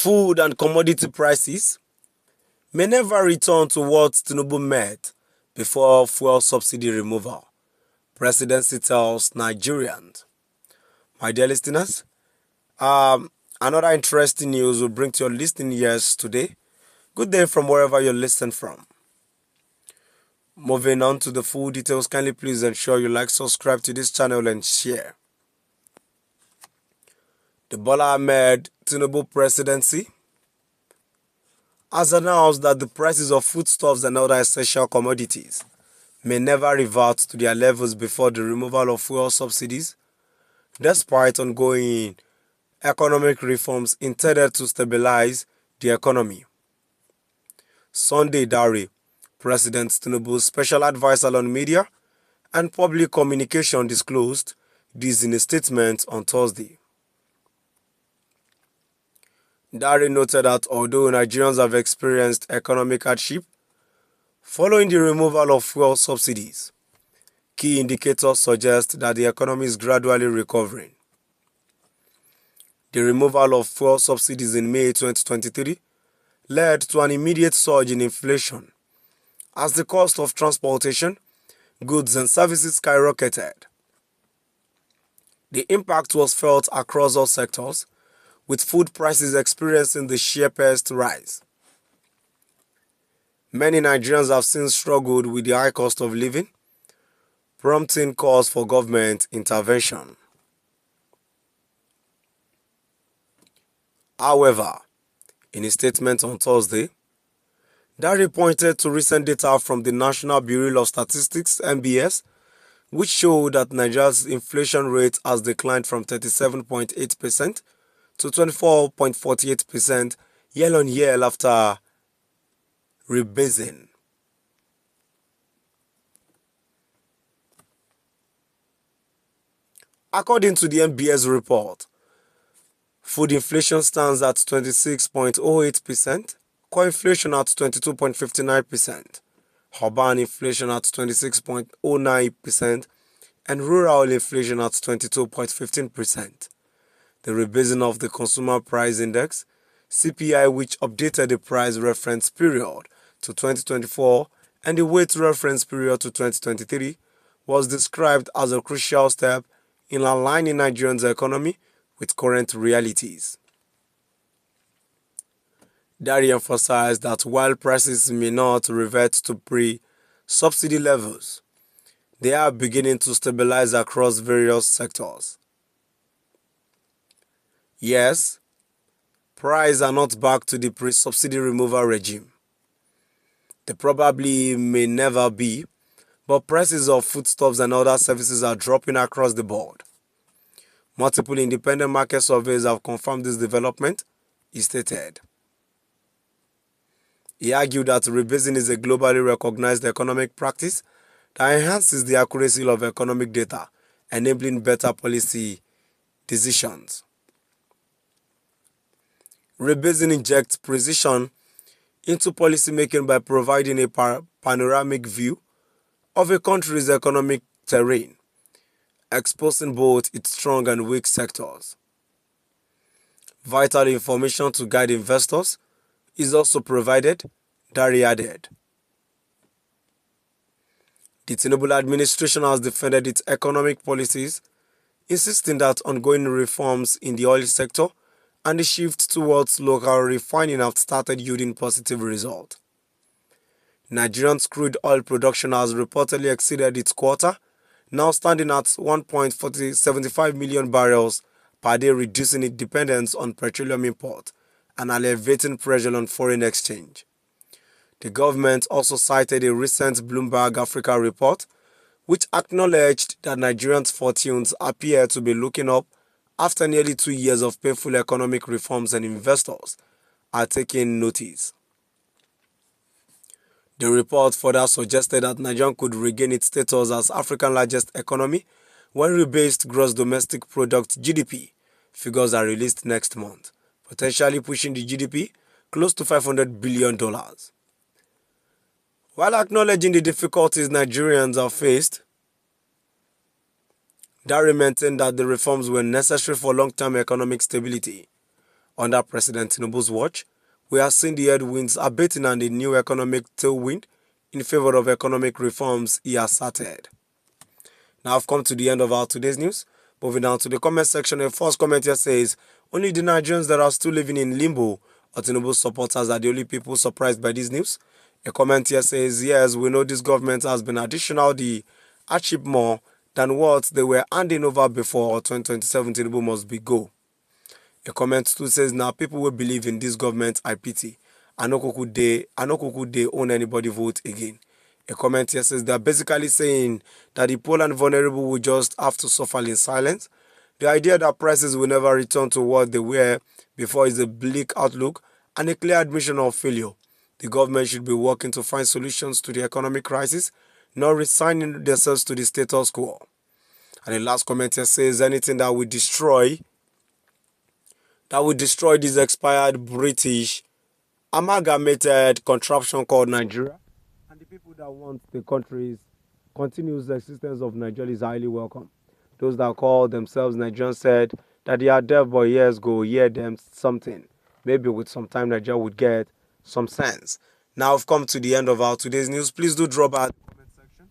Food and commodity prices may never return to what Tinubu met before fuel subsidy removal, presidency tells Nigerians. My dear listeners, another interesting news will bring to your listening ears today. Good day from wherever you're listening from. Moving on to the full details, kindly please ensure you like, subscribe to this channel and share. The Bola Ahmed Tinubu presidency has announced that the prices of foodstuffs and other essential commodities may never revert to their levels before the removal of fuel subsidies, despite ongoing economic reforms intended to stabilize the economy. Sunday Dare, President Tinubu's special advisor on media and public communication, disclosed this in a statement on Thursday. Dare noted that although Nigerians have experienced economic hardship following the removal of fuel subsidies, key indicators suggest that the economy is gradually recovering. The removal of fuel subsidies in May 2023 led to an immediate surge in inflation as the cost of transportation, goods and services skyrocketed. The impact was felt across all sectors, with food prices experiencing the sharpest rise. Many Nigerians have since struggled with the high cost of living, prompting calls for government intervention. However, in a statement on Thursday, Dare pointed to recent data from the National Bureau of Statistics (NBS), which showed that Nigeria's inflation rate has declined from 37.8% to 24.48% year-on-year after rebasing. According to the NBS report, food inflation stands at 26.08%, core inflation at 22.59%, urban inflation at 26.09%, and rural inflation at 22.15%. The rebasing of the Consumer Price Index (CPI), which updated the price reference period to 2024 and the weight reference period to 2023, was described as a crucial step in aligning Nigeria's economy with current realities. Dare emphasized that while prices may not revert to pre-subsidy levels, they are beginning to stabilize across various sectors. Yes, prices are not back to the pre-subsidy removal regime. They probably may never be, but prices of foodstuffs and other services are dropping across the board. Multiple independent market surveys have confirmed this development, he stated. He argued that rebasing is a globally recognized economic practice that enhances the accuracy of economic data, enabling better policy decisions. Rebasing injects precision into policymaking by providing a panoramic view of a country's economic terrain, exposing both its strong and weak sectors. Vital information to guide investors is also provided, Dare added. The Tinubu administration has defended its economic policies, insisting that ongoing reforms in the oil sector and the shift towards local refining have started yielding positive results. Nigerian crude oil production has reportedly exceeded its quota, now standing at 1.75 million barrels per day, reducing its dependence on petroleum import and alleviating pressure on foreign exchange. The government also cited a recent Bloomberg Africa report, which acknowledged that Nigerians' fortunes appear to be looking up after nearly 2 years of painful economic reforms, and investors are taking notice. The report further suggested that Nigeria could regain its status as Africa's largest economy when rebased gross domestic product (GDP) figures are released next month, potentially pushing the GDP close to $500 billion. While acknowledging the difficulties Nigerians have faced, Dare maintained that the reforms were necessary for long-term economic stability, Under President Tinubu's watch, we are seeing the headwinds abating and a new economic tailwind in favor of economic reforms he has started. Now I've come to the end of our today's news. Moving down to the comment section, the first comment here says, only the Nigerians that are still living in limbo or Tinubu supporters are the only people surprised by this news. A comment here says, yes, we know this government has been additionally achieved more than what they were handing over before 2027 Tinubu must be go. A comment too says, now people will believe in this government, I pity. I no kuku they own anybody vote again. A comment here says they're basically saying that the poor and vulnerable will just have to suffer in silence. The idea that prices will never return to what they were before is a bleak outlook and a clear admission of failure. The government should be working to find solutions to the economic crisis, not resigning themselves to the status quo. And the last comment here says anything that will destroy this expired British amalgamated contraption called Nigeria. And the people that want the country's continuous existence of Nigeria is highly welcome. Those that call themselves Nigerians said that they are deaf, but years ago, hear them something. Maybe with some time, Nigeria would get some sense. Now I've come to the end of our today's news. Please do drop out the comment section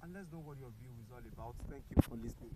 and let's know what your view is all about. Thank you for listening.